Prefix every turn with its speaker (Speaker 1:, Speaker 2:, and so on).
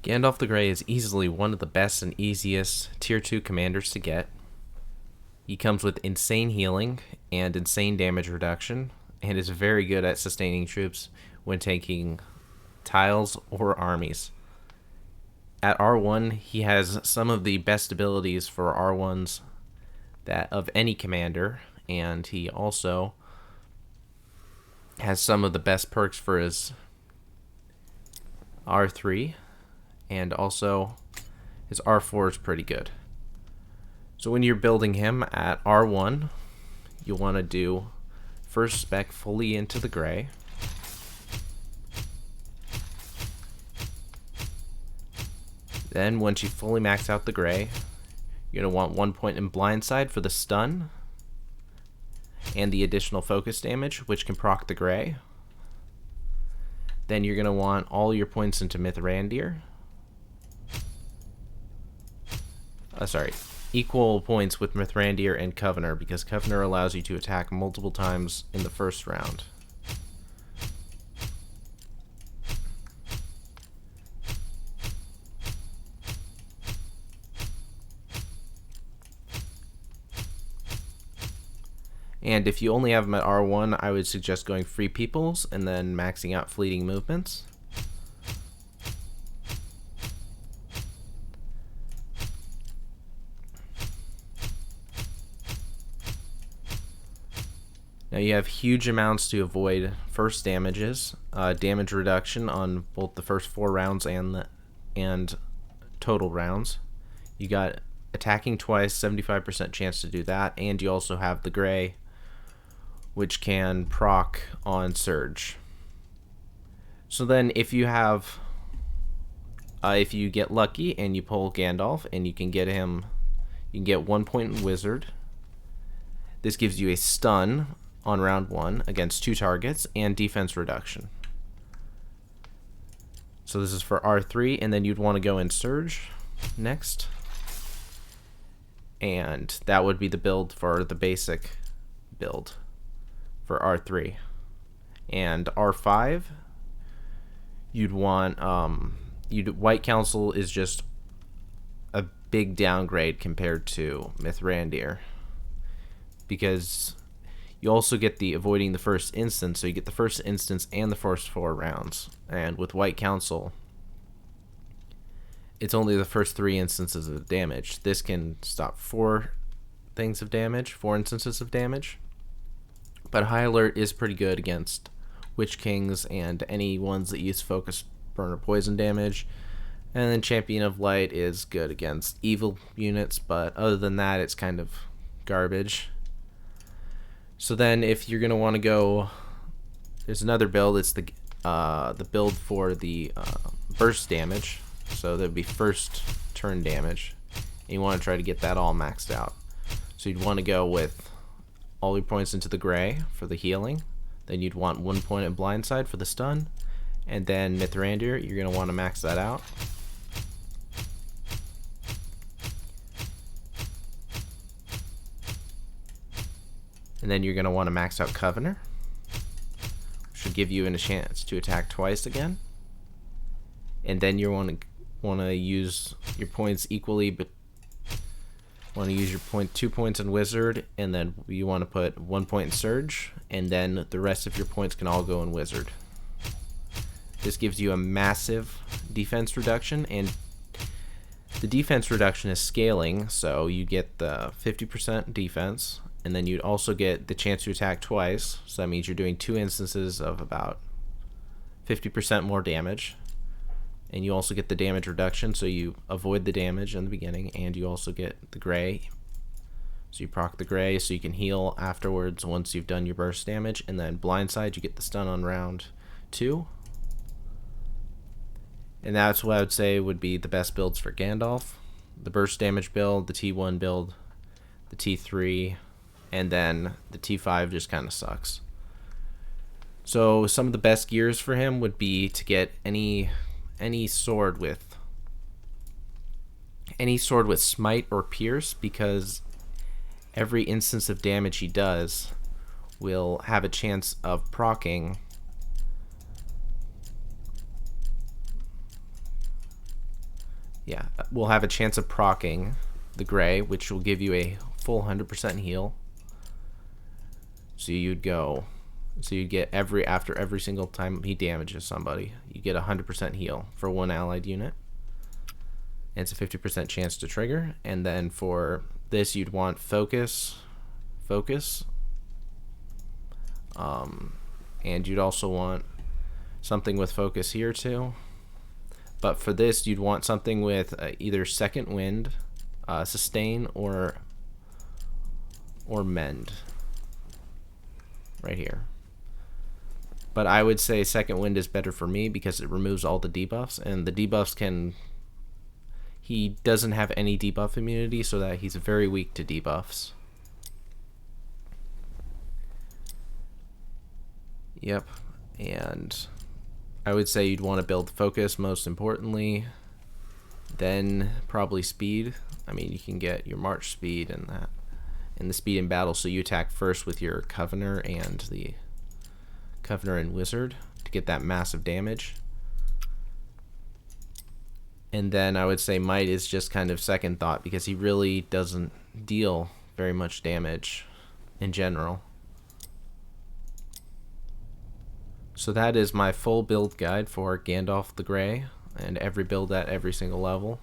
Speaker 1: Gandalf the Grey is easily one of the best and easiest Tier 2 commanders to get. He comes with insane healing and insane damage reduction, and is very good at sustaining troops when taking tiles or armies. At R1, he has some of the best abilities for R1s that of any commander, and he also has some of the best perks for his R3, and also his R4 is pretty good. So when you're building him at R1, you'll want to do first spec fully into the gray. Then once you fully max out the gray, you're going to want 1 point in blindside for the stun and the additional focus damage, which can proc the gray. Then you're going to want all your points into Mithrandir. Equal points with Mithrandir and Covenor, because Covenor allows you to attack multiple times in the first round. And if you only have them at R1, I would suggest going Free Peoples and then maxing out Fleeting Movements. Now you have huge amounts to avoid first damages, damage reduction on both the first 4 rounds and total rounds. You got attacking twice, 75% chance to do that, and you also have the gray, which can proc on surge. So then if you have if you get lucky and you pull Gandalf and you can get 1 point in wizard. This gives you a stun on round 1 against 2 targets and defense reduction. So this is for R3, and then you'd want to go in surge next, and that would be the build for the basic build for R3. And R5, you'd want White Council is just a big downgrade compared to Mithrandir, because you also get the avoiding the first instance, so you get the first instance and the first 4 rounds. And with White Council, it's only the first 3 instances of damage. This can stop 4 instances of damage. But High Alert is pretty good against Witch Kings and any ones that use focus, burn, or poison damage. And then Champion of Light is good against evil units, but other than that, it's kind of garbage. So then if you're going to want to go, there's another build. It's the build for the burst damage. So that would be first turn damage. And you want to try to get that all maxed out. So you'd want to go with all your points into the gray for the healing. Then you'd want 1 point in blindside for the stun. And then Mithrandir, you're going to want to max that out. And then you're going to want to max out Covenor, which should give you a chance to attack twice again. And then you want to use your points equally, but want to use your 2 points in Wizard, and then you want to put 1 point in Surge, and then the rest of your points can all go in Wizard. This gives you a massive defense reduction, and the defense reduction is scaling, so you get the 50% defense. And then you'd also get the chance to attack twice, so that means you're doing 2 instances of about 50% more damage. And you also get the damage reduction, so you avoid the damage in the beginning, and you also get the gray. So you proc the gray so you can heal afterwards once you've done your burst damage. And then blindside, you get the stun on round 2. And that's what I would say would be the best builds for Gandalf. The burst damage build, the T1 build, the T3, and then the T5 just kind of sucks. So some of the best gears for him would be to get any sword with smite or pierce, because every instance of damage he does will have a chance of proccing Yeah, we'll have a chance of proccing the Grey, which will give you a full 100% heal. So you'd get after every single time he damages somebody, you get 100% heal for one allied unit. And it's a 50% chance to trigger. And then for this, you'd want focus, and you'd also want something with focus here too. But for this, you'd want something with either second wind, sustain, or mend. Right here. But I would say second wind is better for me because it removes all the debuffs, and the debuffs he doesn't have any debuff immunity, so that he's very weak to debuffs. Yep. And I would say you'd want to build focus most importantly, then probably speed. I mean, you can get your march speed and that, and the speed in battle, so you attack first with your Covenor and the Covenor and Wizard to get that massive damage. And then I would say Might is just kind of second thought because he really doesn't deal very much damage in general. So that is my full build guide for Gandalf the Grey and every build at every single level.